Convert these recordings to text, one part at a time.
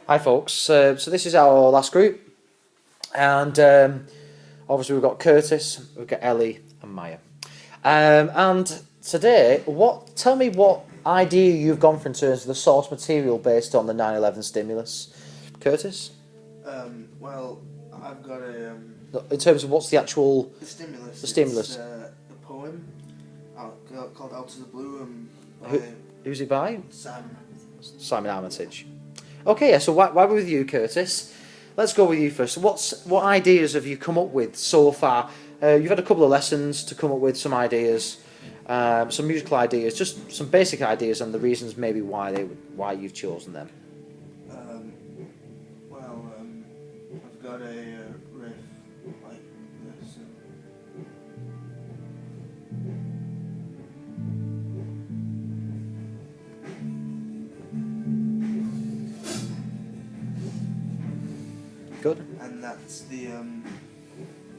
Hi folks, so this is our last group, and obviously we've got Curtis, we've got Ellie and Maya. And today, tell me what idea you've gone for in terms of the source material based on the 9/11 stimulus. Curtis? Well, I've got a... In terms of what's the actual... The stimulus. The stimulus. It's a poem called Out of the Blue Who, by who's it by? Simon. Armitage. Okay, yeah, so why we're with you, Curtis? Let's go with you first. What ideas have you come up with so far? You've had a couple of lessons to come up with some ideas, some musical ideas, just some basic ideas and the reasons maybe why you've chosen them. I've got a riff like this. Good. And that's the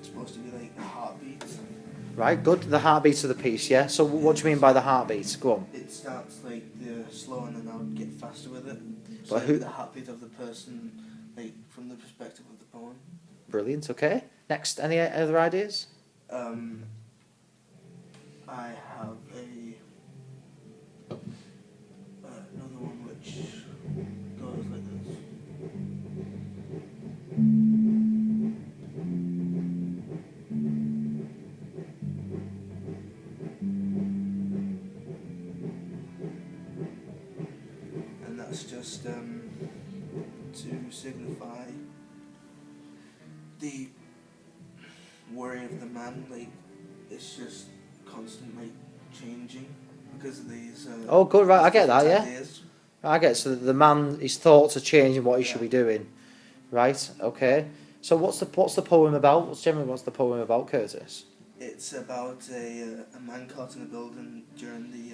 supposed to be like the heartbeat. Right, good. The heartbeat of the piece, yeah? So what do you mean by the heartbeat? Go on. It starts like the slow and then I would get faster with it. So But like who- the heartbeat of the person, like from the perspective of the poem. Brilliant, okay. Next, any other ideas? I have another one which goes like this. And that's just to signify the worry of the man, like it's just constantly changing because of these. Oh, good, right, I get that, yeah. ideas. I get it. So the man, his thoughts are changing what he should be doing. Right, okay. So what's the poem about? What's the poem about, Curtis? It's about a man caught in a building during the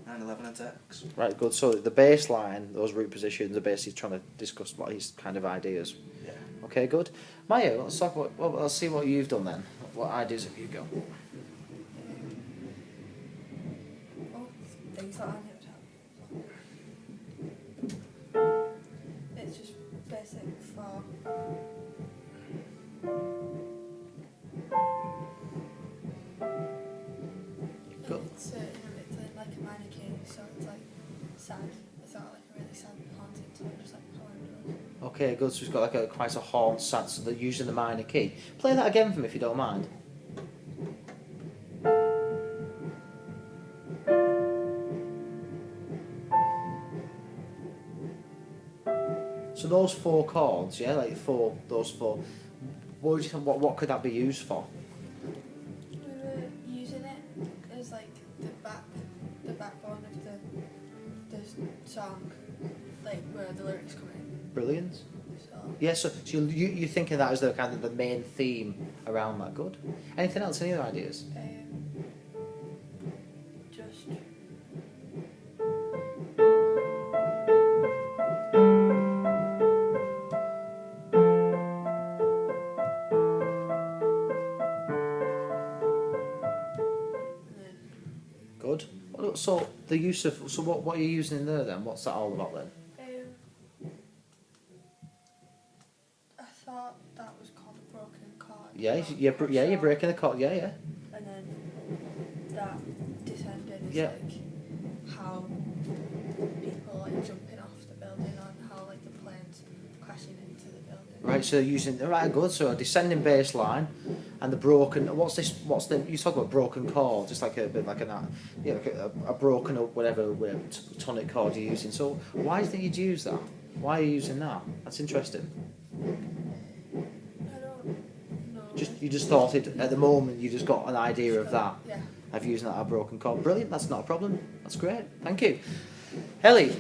9/11 attacks. Right, good. So the baseline, those root positions, are basically trying to discuss what his kind of ideas. Yeah. Okay, good. Maya, let's talk about. Well, let's see what you've done then. What ideas have you got? Oh, things that I never. It's just basic for. Good. It's like a minor key, so it's like sad. It's not like a really sad haunted tone, just like poem. Okay, good. So it's got like quite a horn sound, so they're using the minor key. Play that again for me if you don't mind. So those four chords, yeah, those four. What would you think? What could that be used for? We were using it as like the backbone of the song, like where the lyrics come in. Brilliant. So Yeah, so you're thinking that as the kind of the main theme around that. Good. Anything else? Any other ideas? just Good. So the use of what are you using in there then? What's that all about then? I thought that was called a broken chord. Yeah, you're breaking the chord. Yeah. And then that descended is Yeah. like how people like jumping off the building and how like the planes crashing into the building. Right. So using right. Good. So a descending bass line, and the broken. What's this? What's the? You talk about broken chord, just like a bit like a broken up whatever tonic chord you're using. So why do you think you'd use that? Why are you using that? That's interesting. I don't know. You just thought it at the moment. You just got an idea of that. Yeah. Of using that a broken chord. Brilliant. That's not a problem. That's great. Thank you. Ellie,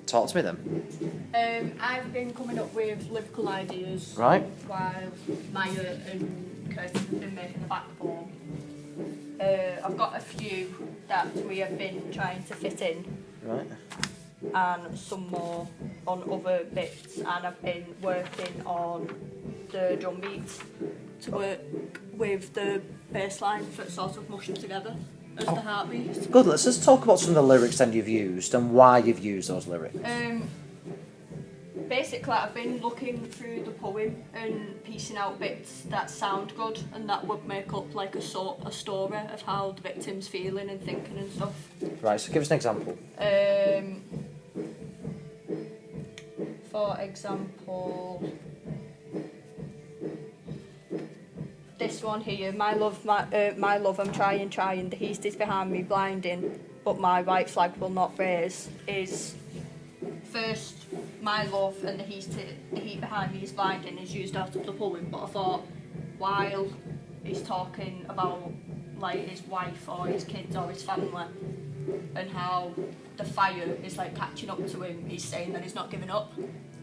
talk to me then. I've been coming up with lyrical ideas Right. while Maya and Curtis have been making the backbone. I've got a few that we have been trying to fit in Right. and some more on other bits, and I've been working on the drum beats to work with the bass line for sort of mush them together. as the heartbeat. Good. Let's just talk about some of the lyrics then you've used and why you've used those lyrics. Basically, I've been looking through the poem and piecing out bits that sound good and that would make up like a story of how the victim's feeling and thinking and stuff. Right. So give us an example. For example, this one here, my love, I'm trying, the east is behind me, blinding, but my white flag will not raise, is first, my love and the heat behind me is blinding is used out of the poem, but I thought while he's talking about like his wife or his kids or his family and how the fire is like catching up to him, he's saying that he's not giving up.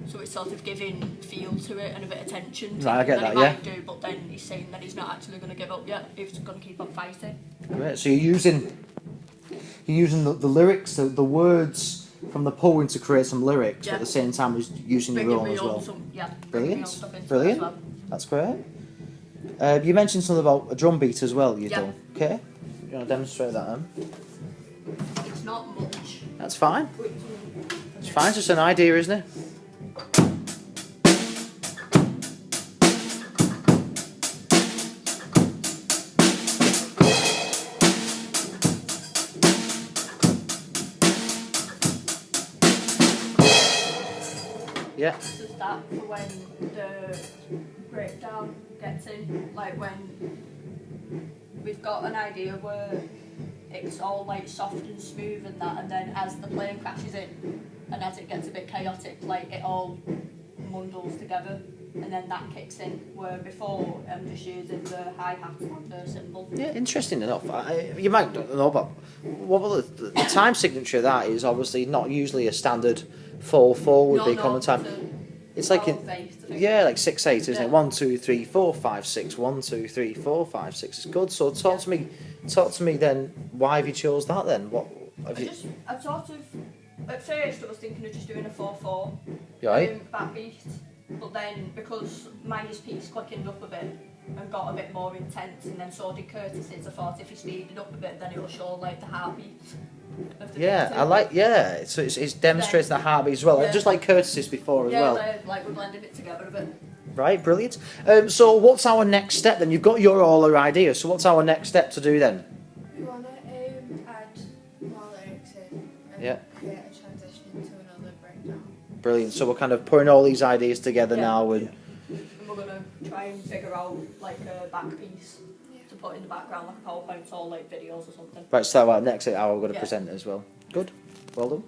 So it's sort of giving feel to it and a bit of tension. Right, I get that, he yeah. might do, but then he's saying that he's not actually going to give up yet. He's going to keep on fighting. Great. So you're using the lyrics, the words from the poem to create some lyrics, but at the same time as using your own as well. Brilliant. Brilliant. As well. That's great. You mentioned something about a drum beat as well. You've done. Okay. You want to demonstrate that then? It's not much. That's fine. It's fine. It's just an idea, isn't it? Yeah. So that for when the breakdown gets in, like when we've got an idea where it's all like soft and smooth and that, and then as the plane crashes in and as it gets a bit chaotic, like it all mundles together and then that kicks in, where before I'm just using the hi-hat and the cymbal. Yeah, interesting enough. You might not know, but the time signature of that is obviously not usually a standard 4/4 would be common time. It's like like 6/8, isn't it? 1 2 3 4 5 6. 1 2 3 4 5 6. It's good. So talk to me then. Why have you chose that then? What have you? I sort of at first I was thinking of just doing a 4/4 backbeat, but then because mine's piece quickened up a bit and got a bit more intense, and then so did Curtis's, I thought if he speeded up a bit, then it will show like the heartbeat. I like. Yeah, so it's demonstrating the heartbeat as well, just like Curtis's before as well. Yeah, like we're blending it together a bit. Right, brilliant. So what's our next step then? You've got all our ideas. So what's our next step to do then? We want to add more lyrics in and create a transition into another breakdown. Brilliant. So we're kind of putting all these ideas together now, and we're gonna try and figure out like a back piece to put in the background, like a PowerPoint or like videos or something. right. So our next hour we're going to present it as well. Good. Well done.